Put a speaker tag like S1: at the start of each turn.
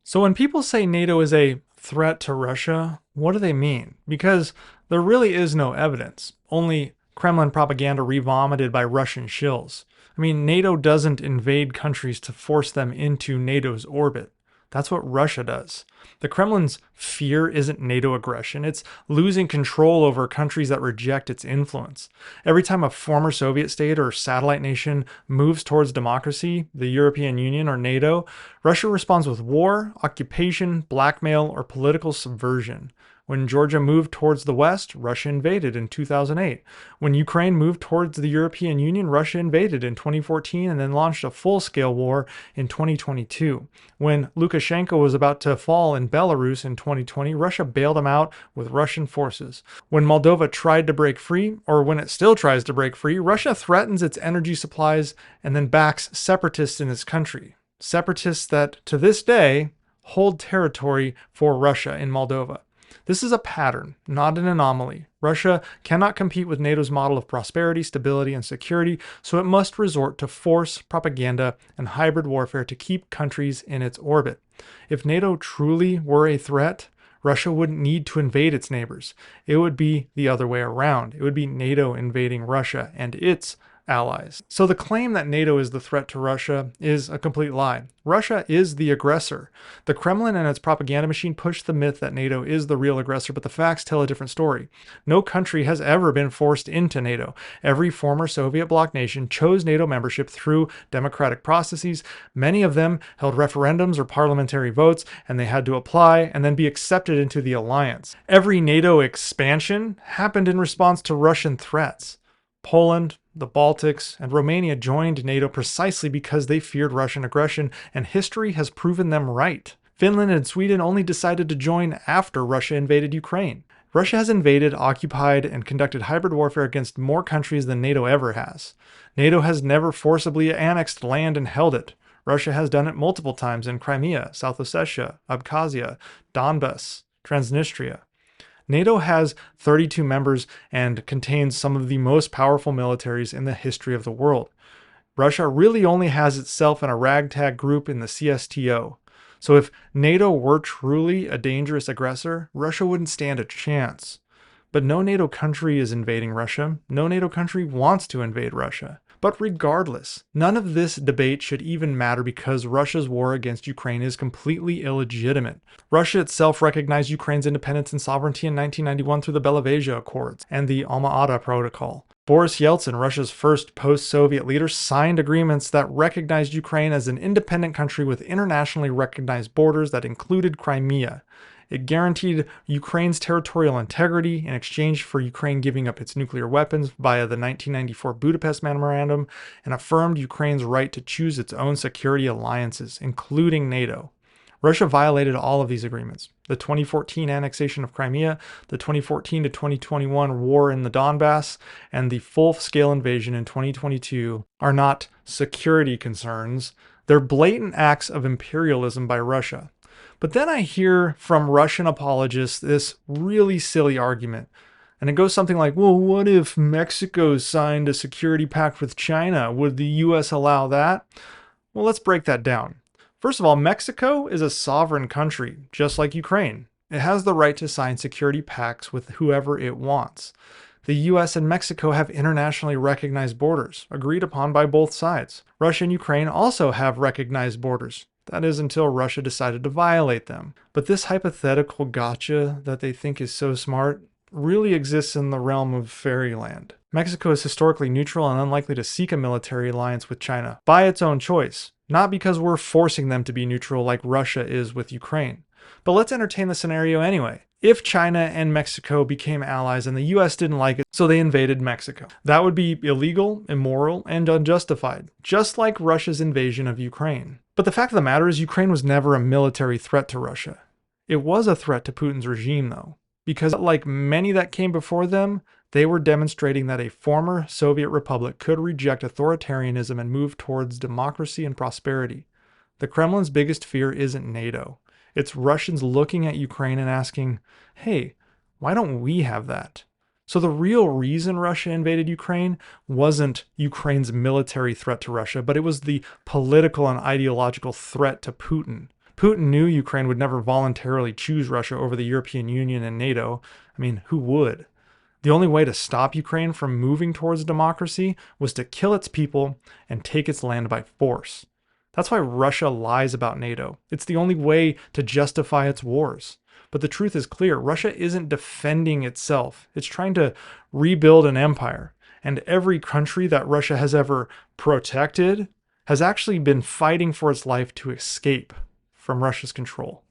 S1: So when people say NATO is a threat to Russia, what do they mean? Because there really is no evidence, only Kremlin propaganda revomited by Russian shills. I mean, NATO doesn't invade countries to force them into NATO's orbit. That's what Russia does. The Kremlin's fear isn't NATO aggression, it's losing control over countries that reject its influence. Every time a former Soviet state or satellite nation moves towards democracy, the European Union or NATO, Russia responds with war, occupation, blackmail, or political subversion. When Georgia moved towards the West, Russia invaded in 2008. When Ukraine moved towards the European Union, Russia invaded in 2014 and then launched a full-scale war in 2022. When Lukashenko was about to fall in Belarus in 2020, Russia bailed him out with Russian forces. When Moldova tried to break free, or when it still tries to break free, Russia threatens its energy supplies and then backs separatists in its country. Separatists that, to this day, hold territory for Russia in Moldova. This is a pattern, not an anomaly. Russia cannot compete with NATO's model of prosperity, stability, and security, so it must resort to force, propaganda, and hybrid warfare to keep countries in its orbit. If NATO truly were a threat, Russia wouldn't need to invade its neighbors. It would be the other way around. It would be NATO invading Russia and its allies. So the claim that NATO is the threat to Russia is a complete lie. Russia is the aggressor. The Kremlin and its propaganda machine push the myth that NATO is the real aggressor, but the facts tell a different story. No country has ever been forced into NATO. Every former Soviet bloc nation chose NATO membership through democratic processes. Many of them held referendums or parliamentary votes, and they had to apply and then be accepted into the alliance. Every NATO expansion happened in response to Russian threats. Poland, the Baltics, and Romania joined NATO precisely because they feared Russian aggression, and history has proven them right. Finland and Sweden only decided to join after Russia invaded Ukraine. Russia has invaded, occupied, and conducted hybrid warfare against more countries than NATO ever has. NATO has never forcibly annexed land and held it. Russia has done it multiple times in Crimea, South Ossetia, Abkhazia, Donbas, Transnistria. NATO has 32 members and contains some of the most powerful militaries in the history of the world. Russia really only has itself and a ragtag group in the CSTO. So if NATO were truly a dangerous aggressor, Russia wouldn't stand a chance. But no NATO country is invading Russia. No NATO country wants to invade Russia. But regardless, none of this debate should even matter because Russia's war against Ukraine is completely illegitimate. Russia itself recognized Ukraine's independence and sovereignty in 1991 through the Belovezha Accords and the Alma-Ata Protocol. Boris Yeltsin, Russia's first post-Soviet leader, signed agreements that recognized Ukraine as an independent country with internationally recognized borders that included Crimea. It guaranteed Ukraine's territorial integrity in exchange for Ukraine giving up its nuclear weapons via the 1994 Budapest Memorandum and affirmed Ukraine's right to choose its own security alliances, including NATO. Russia violated all of these agreements. The 2014 annexation of Crimea, the 2014 to 2021 war in the Donbass, and the full-scale invasion in 2022 are not security concerns. They're blatant acts of imperialism by Russia. But then I hear from Russian apologists this really silly argument. And it goes something like, well, what if Mexico signed a security pact with China? Would the US allow that? Well, let's break that down. First of all, Mexico is a sovereign country, just like Ukraine. It has the right to sign security pacts with whoever it wants. The US and Mexico have internationally recognized borders, agreed upon by both sides. Russia and Ukraine also have recognized borders. That is until Russia decided to violate them. But this hypothetical gotcha that they think is so smart really exists in the realm of fairyland. Mexico is historically neutral and unlikely to seek a military alliance with China by its own choice, not because we're forcing them to be neutral like Russia is with Ukraine. But let's entertain the scenario anyway. If China and Mexico became allies and the US didn't like it, so they invaded Mexico. That would be illegal, immoral, and unjustified, just like Russia's invasion of Ukraine. But the fact of the matter is Ukraine was never a military threat to Russia. It was a threat to Putin's regime though, because like many that came before them, they were demonstrating that a former Soviet republic could reject authoritarianism and move towards democracy and prosperity. The Kremlin's biggest fear isn't NATO. It's Russians looking at Ukraine and asking, hey, why don't we have that? So the real reason Russia invaded Ukraine wasn't Ukraine's military threat to Russia, but it was the political and ideological threat to Putin. Putin knew Ukraine would never voluntarily choose Russia over the European Union and NATO. I mean, who would? The only way to stop Ukraine from moving towards democracy was to kill its people and take its land by force. That's why Russia lies about NATO. It's the only way to justify its wars. But the truth is clear. Russia isn't defending itself. It's trying to rebuild an empire. And every country that Russia has ever protected has actually been fighting for its life to escape from Russia's control.